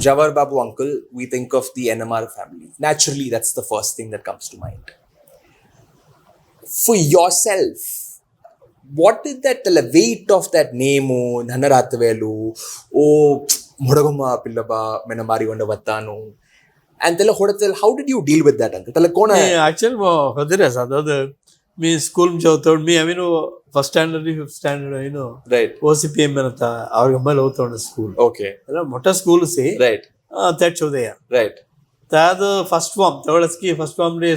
Jawahar Baapu uncle, we think of the NMR family. Naturally, that's the first thing that comes to mind. For yourself, what is that the weight of that name? Nanaratavelu, oh, Mudagama Pillaba, Menamari Vandavattanu. And tell how did you deal with that, uncle? Actually, me school told me, I mean, first standard, fifth standard, you know. Right. OCPM our Gamal school. Okay. Motor school say. Right. That show there. Right. That first form, first form day,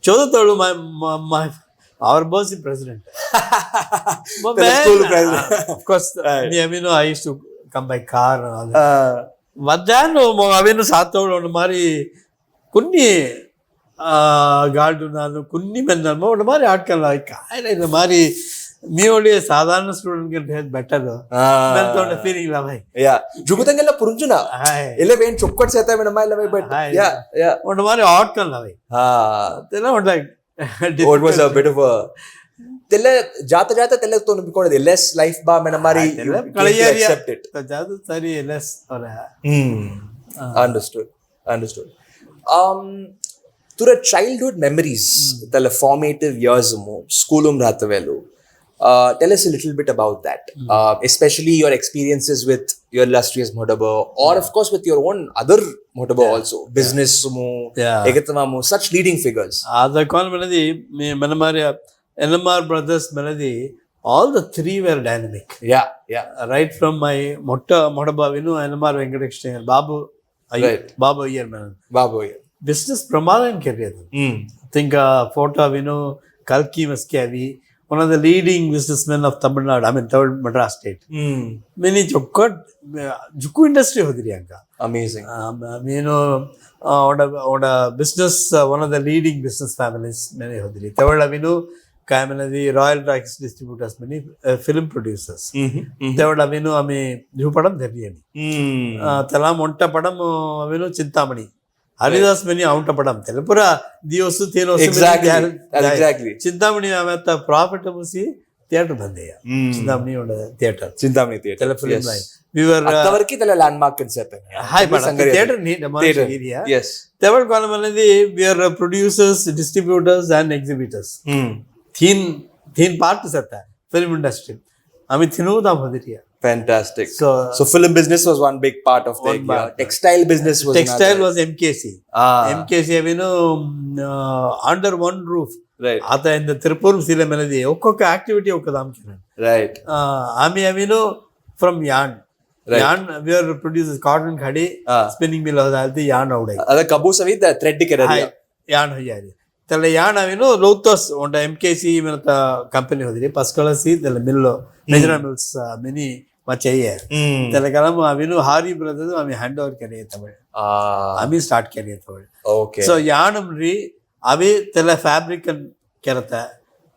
Choda my our boss is president. The school president. Of course, me, I mean, I used to come by car and all that. Vadano, Avenu Sato, on Mari Kunni Gardunano, Kunni Menamo, Mari Arkan like I Mari. Me only a Southern student can have better. A feeling love. Yeah. Jugutangala Purunjuna. Eleven Chokot Seta and a mile away, but yeah. What about outcome love? They know like it was a bit of a Jata telephone because the less life bar Menamari you accept it. Less Understood. To the childhood memories, the formative years schoolum ratavelu. Tell us a little bit about that, especially your experiences with your illustrious Modaba, or of course with your own other Modaba also, business, such leading figures. The call melody, NMR Brothers melody, all the three were dynamic. Yeah. Right from my Modaba, NMR Venkatesh, Babu, right. Babu year man. Business Pramadan career. Think photo, Kalki Maskavi. One of the leading businessmen of Tamil Nadu, I mean, third Madras state. Many Juku industry hodiriyanka. Amazing. On a business, one of the leading business families, many hodiri. Third, the Royal Rice distributors, many film producers. Third, Jupadam Dhariyani. Tala Monta Padam, Chintamani. Haridas many out of Padam. Telepura, Diosu, Exactly. Chintamani, I met the profitable theatre Bandea. Chintamani theatre. Telefilm line. We were landmark concept. High theatre need a area. Yes. We are producers, distributors, and exhibitors. Thin part is at that film industry. Fantastic. So film business was one big part of the textile business was was MKC. MKC, under one roof. Right. Ata in the Tripur Sila Melody, Okoka activity Okadam. Right. From yarn. Right. Yarn, we are producers cotton khadi, spinning mill the yarn out. Other Kabusavi, the thread yarn hayari. Tell yarn, Lotus on the MKC company, Pascala see the mill, Major mills, many. Telekalam, Hari Brothers, hand over career. Start career. Okay. So, Yanam Re, Avi Tele fabric and Kerata.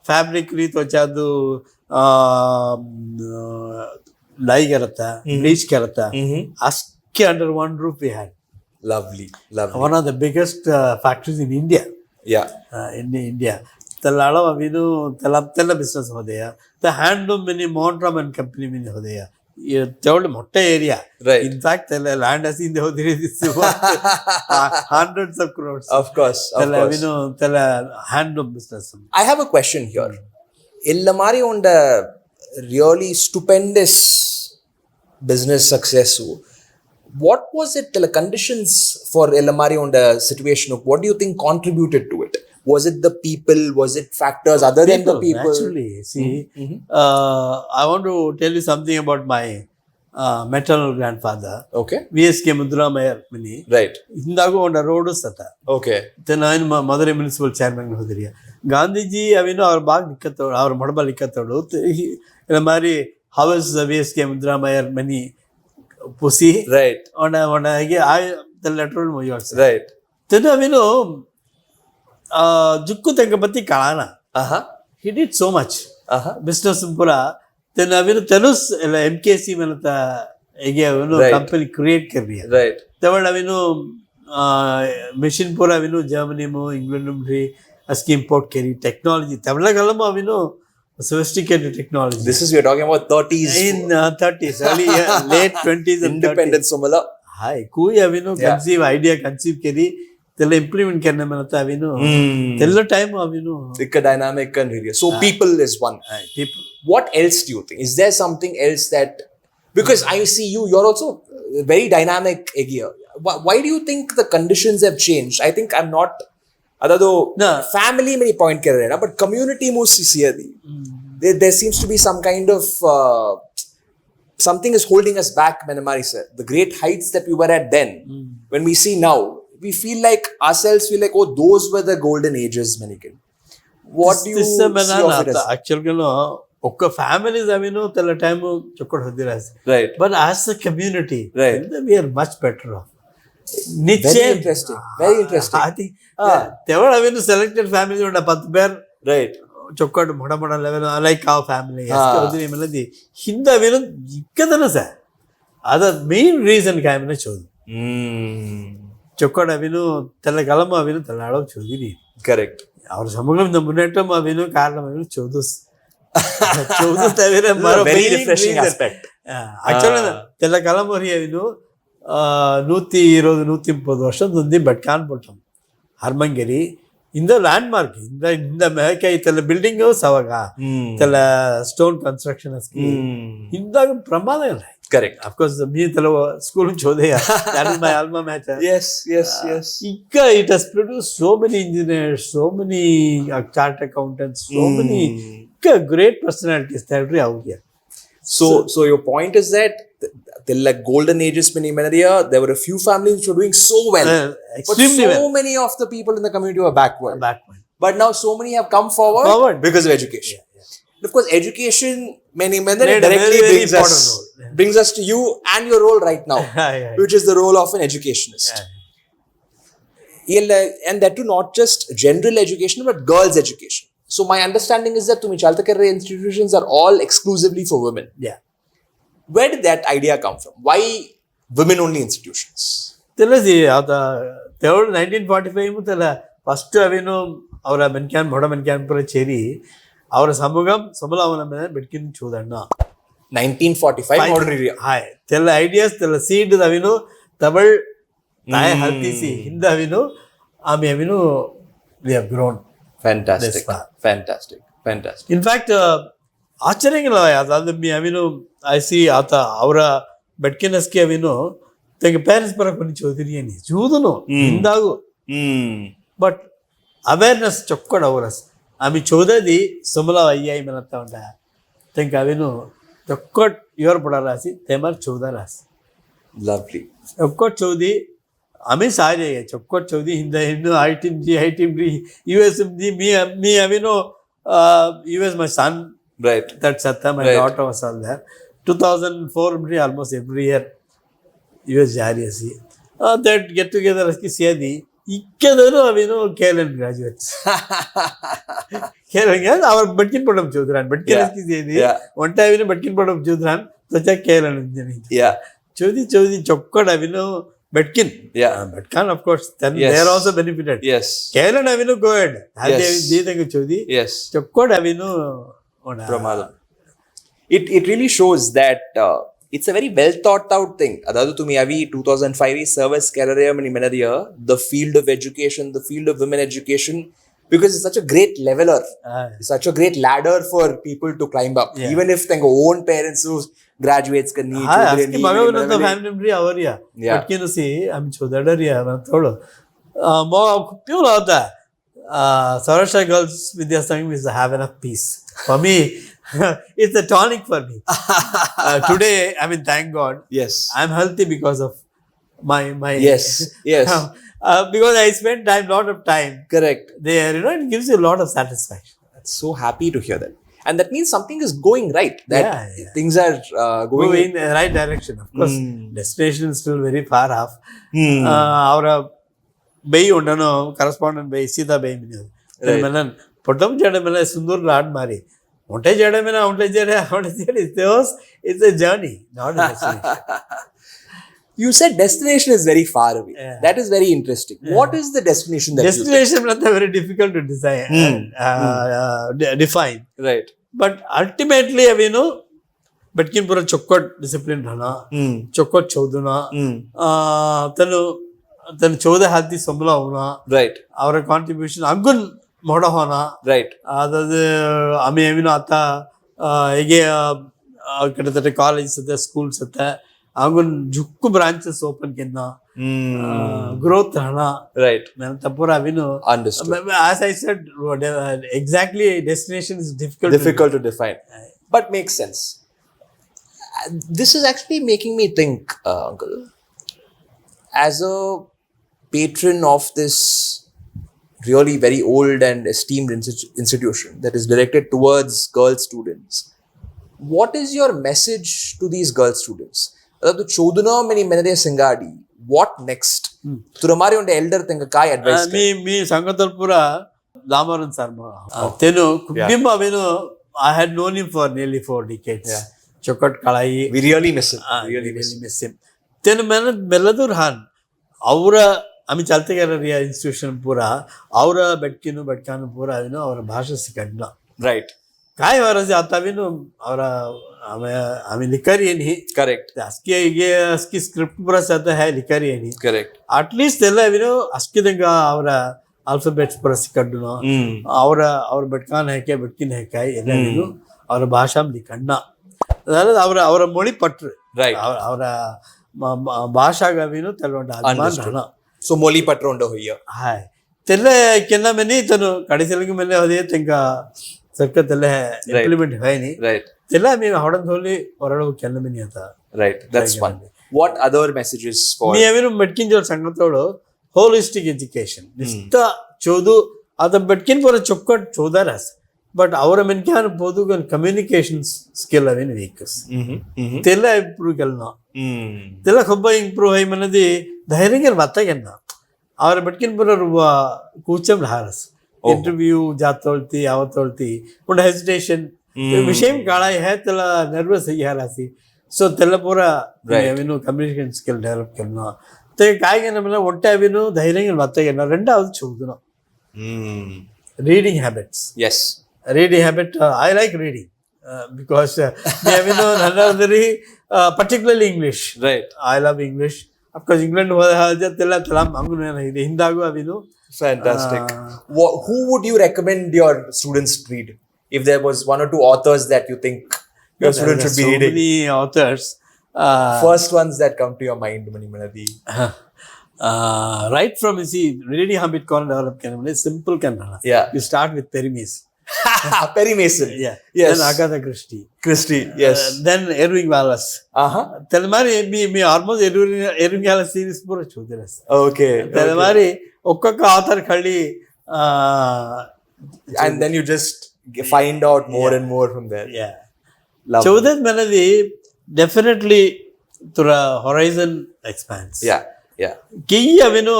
Fabric Re Tochadu Lai Kerata, Bleach Kerata. Aski under one roof we had. Lovely. One of the biggest factories in India. Yeah. In India. Tala Tela business hodea. The handloom many Montram and company mini hodea. You told Motta area. Right. In fact, the land has seen the hundreds of crores. Of course. Handloom business. I have a question here. Illamari on the really stupendous business success. What was it? The conditions for Illamari on the situation of what do you think contributed to it? Was it the people? Was it factors other than the people? Actually, see, I want to tell you something about my maternal grandfather. Okay. VSK Madurai Mini. Right. Indago on the road sata. Okay. Then I am Madurai municipal chairman Hodria. Gandhiji, our bag Nikato, our Madaba Likatodo. Illamari, how is the VSK Madurai many pussy? Right. On I the lateral moyos. Right. Then Jukku Tengapati Kalana. He did so much. Business Pura. Then Telus MKC Manata company create career. Right. There were Machine Pura, Germany, England, a scheme port carry technology. Tabla Galama, sophisticated technology. This is, we're talking about 30s. In 30s, early late 20s and 30s. Independent Sumala. Hi, kui avinu conceive idea conceive keri tella implement karne manata avinu tella time avinu It's a dynamic and really. So people is one. people. What else do you think? Is there something else that, because I see you're also very dynamic here. Why do you think the conditions have changed? I think I'm not, although No. family many point kar rahe na, but community most siyadi. There seems to be some kind of something is holding us back, Manamari sir. The great heights that we were at then, when we see now, we feel like ourselves feel like, oh, those were the golden ages, Manikan. What do you see of it as? Actually ఒక్క families అవిను తెల్ల time చొక్కడు వదిలేసి Right. But as a community Right. We are much better off Very interesting. Very interesting. అది తెవడ అవిను selected family ఉండ 10 పేరు Right. ಚೊಕ್ಕಟ್ಟು ಮೊಡ ಮೊಡ level like ಆ family ಹೋದ್ರೆ ಮೇಲದಿ ಹಿಂದ ಅವೇನು ಇಕ್ಕದನ ಸರ್ ಅದ ಮೇನ್ ರೀಸನ್ ಕಾಯಮನೆ ಚೋದು ಚೊಕ್ಕಡ ಅವೇನು ತೆಲ್ಲ ಕಲಮ ಅವೇನು ತೆಲ್ಲಾಡೋ ಚೋದಿರಿ Correct. ಅವ್ರ ಸಮಗ್ರ ಮುನ್ನೇಟಂ ಅವೇನು ಕಾರಣ ಅವೇನು ಚೋದು ಚೋದು ತವಿರ ಮರ Very refreshing aspect. ಆಕ್ಚುಲಿ ತೆಲ್ಲ ಕಲಮ ಹೊರಿ ಅವೇನು 120 130 ವರ್ಷದ ಬಟ್ಕಾನ್ ಬಿಟ್ಟಂ ಹರ್ಮಂಗೇರಿ இந்த ಲ್ಯಾಂಡ್ಮಾರ್ಕ್ இந்த ಮೇಕೈ ತೆಲ್ಲ ಬಿಲ್ಡಿಂಗ್ ಸವಾಗ ತೆಲ್ಲ ಸ್ಟೋನ್ ಕನ್ಸ್ಟ್ರಕ್ಷನ್ ಹಿಂದಾಗ ಪ್ರಮಾದ ಇಲ್ಲ. Correct. Of course, me tell school chodaya. That is my alma mater. Yes, yes, yes. It has produced so many engineers, so many chart accountants, so many great personalities that are out here. So your point is that the like golden ages many Manadiya, there were a few families which were doing so well, extremely but so well. many of the people in the community were backward. But now so many have come forward because of education. And of course, education many directly brings us to you and your role right now, which is the role of an educationist. And that too not just general education but girls' education. So my understanding is that Tumi Chalta Karre institutions are all exclusively for women. Yeah. Where did that idea come from? Why women only institutions? Telasi ada 1945 mutala first avenu avara menkan moda menkan pura cheri avara samugam samalavana mena betkin chudanna 1945 Madurai. Hi tell ideas tell seed avenu tabal naya haltisi hinda avenu ami avenu we have grown. Fantastic. Fantastic. In fact, ಆಶ್ಚರ್ಯಂಗಿಲ್ಲ ಅದಾದ me ಅವಿನು I C ಆತ ಅವರ ಬೆಟ್ಕಿನಸ್ಗೆ ಅವಿನು ತೆಂಗ parents ಬರ కొని ಚೌಧರಿ అని చూదును ఇందాగు but awareness చొక్కడ అవరస్ ఆమె చౌదది సుమల అయ్యాయి మనతా ఉండ తెంక అవిను చొక్కట్ your పడరాసి తెమర్ చౌదరాస్ lovely చొక్కట్ చౌది ఆమె సారే చొక్కట్ చౌది హింద హిందు ఐ టీమ్ యుఎస్ఎం ది మీ అవిను యుఎస్ my son. Right. That's Satta, my daughter was all there. 2004, almost every year, US Jariasi. That get together, as see the ikkadaru avinu KLN graduates. KLN, our Batkin Podam Chudran, but Kelaski see the one time in Batkin Podam Chudran, such a KLN engineering. Yeah. Chodi Chokkod avinu Batkin. Yeah. Batkan, of course, then they are also benefited. Yes. KLN avinu go ahead. Yes. Chodi. Yes. Chokkod avinu. It really shows that it's a very well thought out thing. Adadu tumi avi 2005 service career mani menadiya the field of education, the field of women education, because it's such a great leveler, it's such a great ladder for people to climb up. Even if their own parents who graduates can need to the family member avariya batkinu see am chodadariya matodu mo pure avta Sourashtra Girls Vidya Sangam is have enough peace. For me, it's a tonic for me. Today, I mean, thank God. Yes. I'm healthy because of my Yes. because I spend lot of time. Correct. There, it gives you a lot of satisfaction. I'm so happy to hear that. And that means something is going right. That things are going in the right direction. Of course, destination is still very far off. Our bay ఉండను correspondent బై సీతా బై మినల్ పొట్టం చేయడమేనా సుందర్ లాడ్ మారి ఉంటే చేయడమేనా ఉంటే it's a journey, not a destination. You said destination is very far away. That is very interesting. What is the destination that destination is very difficult to define. Right. But ultimately అవిను బట్కిన్ పూర చొక్కట్ discipline रहना चौकट चौदना तनु 14 हाथी संबला होना right our contribution अंगुन मोड़ा होना right अदद आमी एविनो आता हेगे कितने कॉलेज सत्ता स्कूल सत्ता अंगुन जुक्कु ब्रांचेस ओपन किन्ना growth रहना right मैंने तब पूरा अविनो understood as I said exactly destination is difficult to define but makes sense. This is actually making me think, uncle, as a patron of this really very old and esteemed institution that is directed towards girl students, what is your message to these girl students? The choduna many menade singadi, what next? Turamari on the elder thing kai advice me sangatal pura damaran sarma tenu kumbimba venu I had known him for nearly 4 decades. Yeah. Chokot kalai we really miss him. really miss him. Tenu mena beladur han aura ami chalte galleria institution pura aura betkanu pura venu aura bhasha sikadna right kai varas आता venu aura ami likari ni correct aski script pura sata hai likari ni correct at least ella venu askidanga aura alphabets pura sikadna aura betkan hai ke betkin hai kai ella venu aura bhasha likadna अदालत ಅವರ ಮೊಳಿ ಪಟ್ರು right ಅವರ ಭಾಷಾಗವಿನು ತೆಲುಂಡ ಅಭಿಮಾನ so moli patra undo hoya hai telle kenna meni tanu kadiselgu mele hode tenga sarka telle implement hoyni right tella me hodan tholi oradu kenna meni ata right that's fun. What other messages for me avinu metkin jor sangatolo holistic education nista chodu ada betkin pora chokkat chodaras but our menkan podugan communication skill avin weakness tella improve kalna tella khobba improve hay manadi dhairyam vattagenna our betkin pura kucham haras interview jatolti avatolti und hesitation vishayam kala hai tella nervous hi harasi so tella pura avinu communication skill develop kalna te kaigena mala otte avinu dhairyam vattagenna rendavathu choduna reading habits yes reading habit I like reading because you know another particularly English right I love English of course England hoda tella talam angunu ide hindagu avinu fantastic. Who would you recommend your students read if there was one or two authors that you think your students should be reading? Many authors first ones that come to your mind mani manadi right from you see reading habit kon develop kanamane simple kanna yeah you start with Perimes Perry Mason yeah yes then Agatha Christie yes then Irving Wallace telamari me almost Irving Wallace series pura chodras okay telamari okkaka author khalli and then you just find out more and more from there yeah love chodat manadi definitely through horizon expands yeah key avinu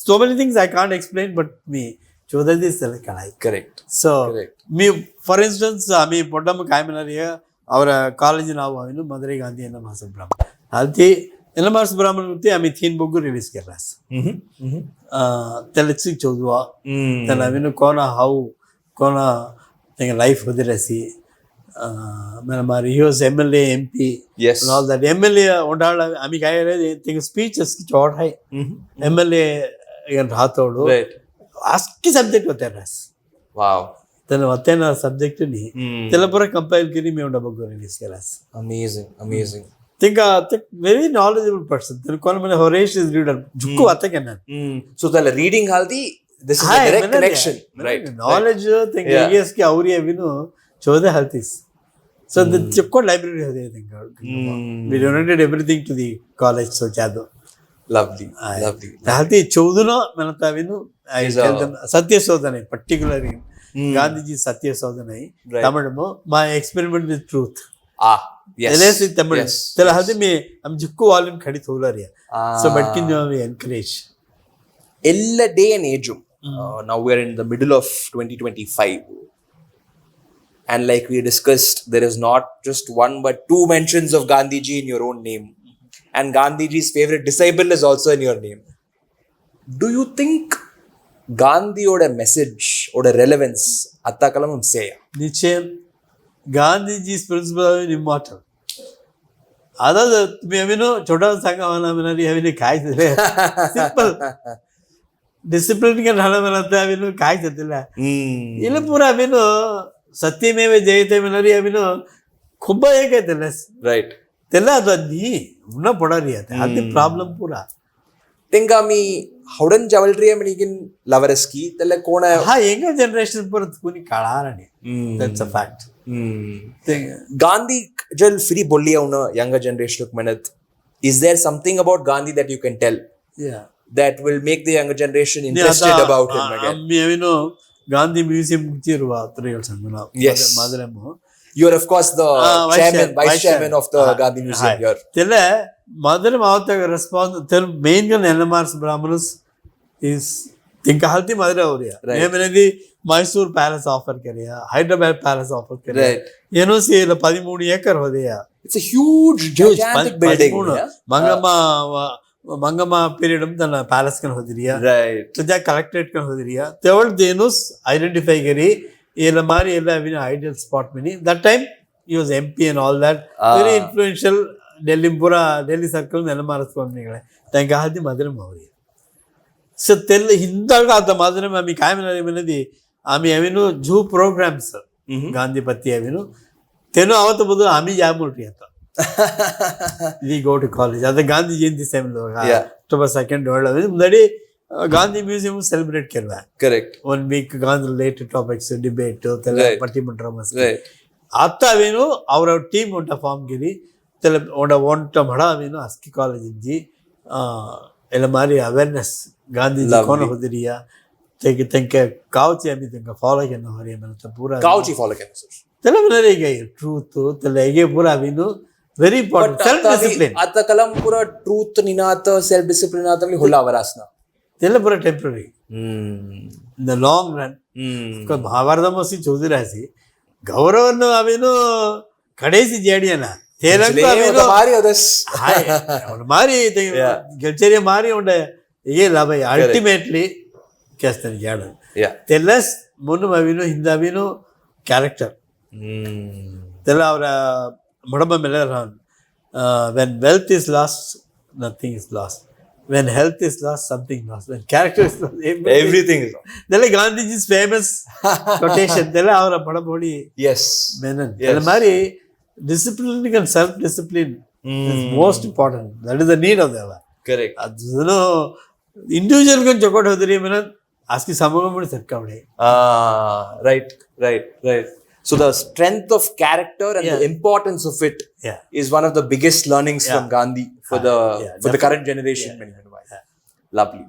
so many things I can't explain but me chodadi is kalai correct so me for instance me poddam kaimanariya our college ನಾವು avinu Madurai Gandhi NMR Brothers alti NMR Brothers utti ami तीन book release keras telchi chodwa tela avinu kona how kona thing life hodirasi మరి he was MLA MP yes and all that MLA ondala ami kayare thing speeches ki chod hai MLA again ratholu right aski subject hote ras wow then watena subject ni tela pura compile kiri me onda book release keras amazing think very knowledgeable person then kon mane Horace is reader jukku attakenna so the reading haldi this is a direct connection right knowledge thing yes ki auri avinu chode haltis so the chukko library hode think we donated everything to the college so chado lovely halti choduno manata avinu I tell them satya sodhanai particularly Gandhiji satya sodhanai tamilmo my experiment with truth yes yes tamil tela halti me am jukku volume khadi thulariya so betkin we encourage ella day and age now we are in the middle of 2025 and like we discussed there is not just one but two mentions of Gandhiji in your own name and Gandhiji's favorite disciple is also in your name. Do you think Gandhi oda message oda relevance attakalam say nichayam Gandhiji's principle are immortal. ಅದಾದ ಅವೇನು ಚೋಟ ಸಂಘವನ್ನ ಅವೇನು ಕಾಯ್ತಿದ್ರೆ simple ಡಿಸಿಪ್ಲಿನ್ಗೆ ಹಣವನ್ನಂತ ಅವೇನು ಕಾಯ್ತಿರ್ತಿಲ್ಲ ಇಲ್ಲ ಪೂರ ಅವೇನು ಸತ್ಯಮೇವ ಜಯತೆ ಮಿನರಿ ಅವೇನು ಖುಬ್ಬ ಹೇಗೈತಿಲ್ಲ right ತೆಲ್ಲ ಅದು ಅದ್ದಿ ಉನ್ನ ಪಡರಿ ಅದು ಪ್ರಾಬ್ಲಮ್ ಪೂರ तेंगा मी हवडन जवलरी मणिगिन लवरस्की त्याला कोण हा यंगर जनरेशन परत कोणी काळाराणी दॅट्स अ फॅक्ट गांधी जल फ्री बोलली उन यंगर जनरेशन म्हणत is there something about Gandhi that you can tell that will make the younger generation interested about him again me avino Gandhi museum chiruva Trail Sangam yes Madurai you are of course the vice chairman of the Gandhi museum here tele Madurai avata response tel main gun NMR Brahmanas is think halti Madurai ho raha hai मैंने Mysore palace offer kariya Hyderabad palace offer kariya NOC la 13 acre ho gaya it's a huge gigantic building Mangamma period ತನ್ನ palace ಕನ್ ಹೋದಿರಿಯಾ right ತಜಾ collectorate ಕನ್ ಹೋದಿರಿಯಾ ತೆವಳ ದೇನುಸ್ identify ಕರಿ ಎಲ್ಲ ಮಾರಿ ಎಲ್ಲ ವಿನ ideal spot mini that time he was MP and all that very influential Delhi ಪೂರಾ Delhi circle ನೆಲ ಮಾರಿಸ್ಕೊಂಡ್ನಿಗಳೇ ತಂಗ ಹಾದಿ ಮಧುರೆ ಮೌರಿ ಸೊ ತೆಲ್ಲ ಹಿಂದಾಗ ಆತ ಮಧುರೆ ಆమె ಕಾಯಮನది ఆమె అవిను జూ ప్రోగ్రామ్స్ గాంధీ పత్తి అవిను తెను అవత బుదు ఆమె జాముల్టి ಅಂತ we go to college at the Gandhi Jayanti seminar October 2nd मुंदड़ी Gandhi Museum celebrate करवा correct 1 week Gandhi related topics debate तले पट्टीमंत्र मस्त आता वेनु our team उन्टा form गिरी तले उन्टा बड़ा वेनु अस्की college जी एला मारी awareness Gandhi जी कौन होदिरिया तेंके काउची अमी तेंका follow करना हो रही है मतलब पूरा काउची follow करना सर तले बने गई truth तले ये पूरा Venu very important self discipline आता कलम पूरा ट्रूथ निनात सेल्फ डिसिप्लिन आता मी होला वरासना तेल पूरा temporary in the long run का महाभारत मसी चौधरी रासी गौरवन्न अवेनु कडेसी जेडियना तेलंग अवेनु मारी ओदस हाय मारी ಗೆಲ್ಚೇರಿ ಮಾರಿ ಉಂಡೆ ये ला भाई अल्टीमेटली केस्तन जाडन तेलस मुनु अवेनु हिंद अवेनु कैरेक्टर तेल ಅವರ Madamba Miller, when wealth is lost, nothing is lost. When health is lost, something lost. When character is lost, everything is lost. Then Gandhiji's famous quotation, then our Madambodi yes menon. Then Mari discipline and self-discipline is most important. That is the need of the hour. Correct. You know, individual can check out hodri menon. Aski samagam mudi sarkavde. Right. So the strength of character and the importance of it is one of the biggest learnings from Gandhi for the current generation. Lovely.